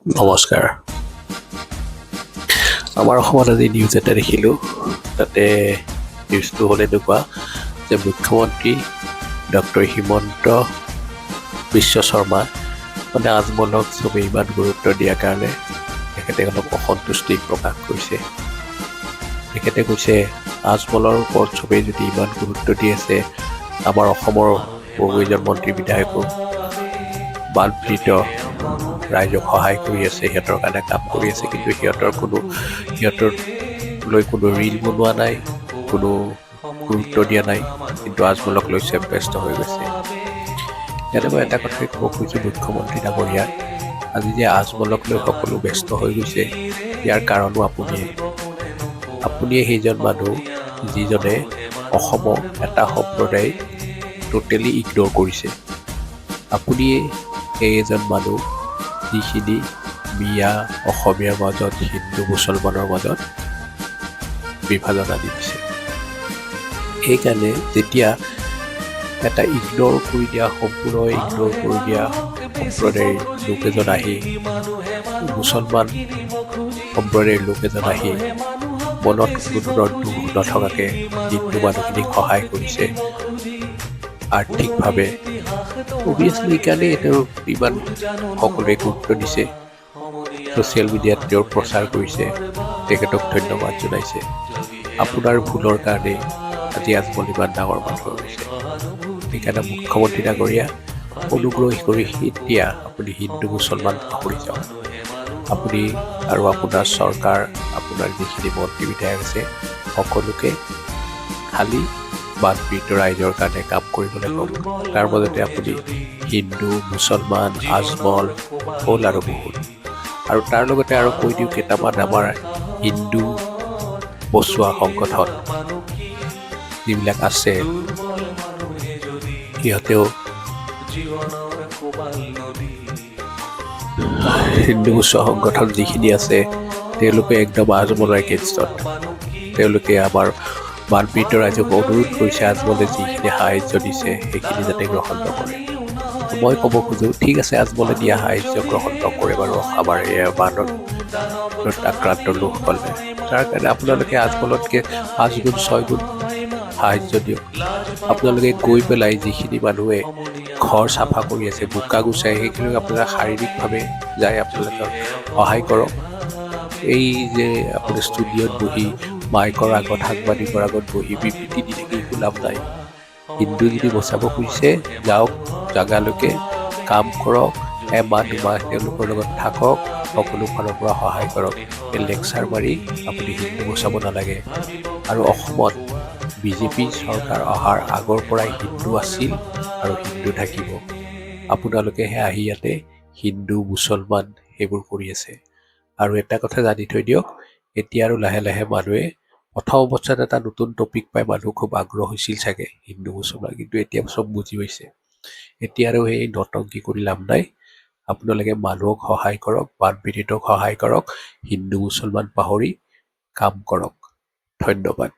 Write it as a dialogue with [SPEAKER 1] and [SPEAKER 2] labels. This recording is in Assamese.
[SPEAKER 1] নমস্কাৰ। আমাৰ অসমত আজি নিউজ এটা দেখিলোঁ। তাতে নিউজটো হ'ল এনেকুৱা যে মুখ্যমন্ত্ৰী ডক্টৰ হিমন্ত বিশ্ব শৰ্মা আজমলক চবেই ইমান গুৰুত্ব দিয়াৰ কাৰণে তেখেতে অলপ অসন্তুষ্টি প্ৰকাশ কৰিছে। তেখেতে কৈছে আজমলৰ ওপৰত চবেই যদি ইমান গুৰুত্ব দি আছে, আমাৰ অসমৰ বহুকেইজন মন্ত্ৰী বিধায়কো বানপীড়িত ৰাইজক সহায় কৰি আছে, সিহঁতৰ কাৰণে কাম কৰি আছে, কিন্তু সিহঁতৰ লৈ কোনো ৰীল বনোৱা নাই, কোনো গুৰুত্ব দিয়া নাই, কিন্তু আজমলক লৈ ব্যস্ত হৈ গৈছে। ইয়াতে মই এটা কথাই ক'ব খুজিছোঁ মুখ্যমন্ত্ৰী ডাঙৰীয়া, আজি যে আজমলক লৈ সকলো ব্যস্ত হৈ গৈছে, ইয়াৰ কাৰণো আপুনিয়ে সেইজন মানুহ যিজনে অসমক এটা সম্প্ৰদায় টোটেলি ইগন'ৰ কৰিছে। আপুনিয়ে এজন মানুহ যিখিনি মিয়া অসমীয়াৰ মাজত, হিন্দু মুছলমানৰ মাজত বিভাজন আনি দিছে। সেইকাৰণে যেতিয়া এটা ইগন'ৰ কৰি দিয়া, সম্পূৰ্ণ ইগন'ৰ কৰি দিয়া সম্প্ৰদায়ৰ লোক এজন আহি, মুছলমান সম্প্ৰদায়ৰ লোক এজন আহি মনত কোনো ধৰণৰ দুখ নথকাকৈ দিনটো মানুহখিনিক সহায় কৰিছে আৰ্থিকভাৱে, অভিয়াছলি সেইকাৰণে তেওঁ ইমান সকলোৱে গুৰুত্ব দিছে। ছ'চিয়েল মিডিয়াত তেওঁৰ প্ৰচাৰ কৰিছে, তেখেতক ধন্যবাদ জনাইছে। আপোনাৰ ভুলৰ কাৰণে আজি আজমল ইমান ডাঙৰ মানুহ হৈ গৈছে। সেইকাৰণে মুখ্যমন্ত্ৰী ডাঙৰীয়া, অনুগ্ৰহ কৰি এতিয়া আপুনি হিন্দু মুছলমান পাহৰি যাওক। আপুনি আৰু আপোনাৰ চৰকাৰ, আপোনাৰ যিখিনি মন্ত্ৰী বিধায়ক আছে, সকলোকে খালী বানপীড়িত ৰাইজৰ কাৰণে কাম কৰিবলৈ কওক। তাৰ মাজতে আপুনি হিন্দু, মুছলমান, আজমল হ'ল আৰু বহুত, আৰু তাৰ লগতে আৰু কৈ দিওঁ কেইটামান আমাৰ হিন্দু বচোৱা সংগঠন যিবিলাক আছে, সিহঁতেও হিন্দু বচোৱা সংগঠন যিখিনি আছে, তেওঁলোকে একদম আজমলৰ এগেইনষ্টত। তেওঁলোকে আমাৰ বানপীড়িত ৰাইজক অনুৰোধ কৰিছে আজমলে যিখিনি সাহায্য দিছে সেইখিনি যাতে গ্ৰহণ নকৰে। মই ক'ব খোজোঁ, ঠিক আছে, আজমলে দিয়া সাহায্য গ্ৰহণ নকৰে বাৰু আমাৰ এই বানত আক্ৰান্ত লোকসকলে, তাৰ কাৰণে আপোনালোকে আজমলতকৈ 5 গুণ 6 গুণ সাহায্য দিয়ক। আপোনালোকে গৈ পেলাই যিখিনি মানুহে ঘৰ চাফা কৰি আছে, বোকা গুচাই, সেইখিনি আপোনালোকে শাৰীৰিকভাৱে যাই আপোনালোকে সহায় কৰক। এই যে আপুনি ষ্টুডিঅ'ত বহি মাইকৰ আগত, সাংবাদিকৰ আগত বহি বিবৃতি দি থাকি একো লাভ নাই। হিন্দু যদি বচাব খুজিছে, যাওক জাগালৈকে, কাম কৰক, এমাহ 2 মাহ তেওঁলোকৰ লগত থাকক, সকলো ফালৰ পৰা সহায় কৰক। এই লেকচাৰ মাৰি আপুনি হিন্দু বচাব নালাগে। আৰু অসমত বিজেপি চৰকাৰ অহাৰ আগৰ পৰাই হিন্দু আছিল আৰু হিন্দু থাকিব। আপোনালোকেহে আহি ইয়াতে হিন্দু মুছলমান সেইবোৰ কৰি আছে। আৰু এটা কথা জানি থৈ দিয়ক, এতিয়া আৰু লাহে লাহে মানুহে, প্ৰথম অৱস্থাত এটা নতুন টপিক পাই মানুহ খুব আগ্ৰহ হৈছিল চাগে হিন্দু মুছলমান, কিন্তু এতিয়া চব বুজি পাইছে। এতিয়া আৰু সেই নটংকি কৰি লাভ নাই। আপোনালোকে মানুহক সহায় কৰক, বানপীড়িতক সহায় কৰক, হিন্দু মুছলমান পাহৰি কাম কৰক। ধন্যবাদ।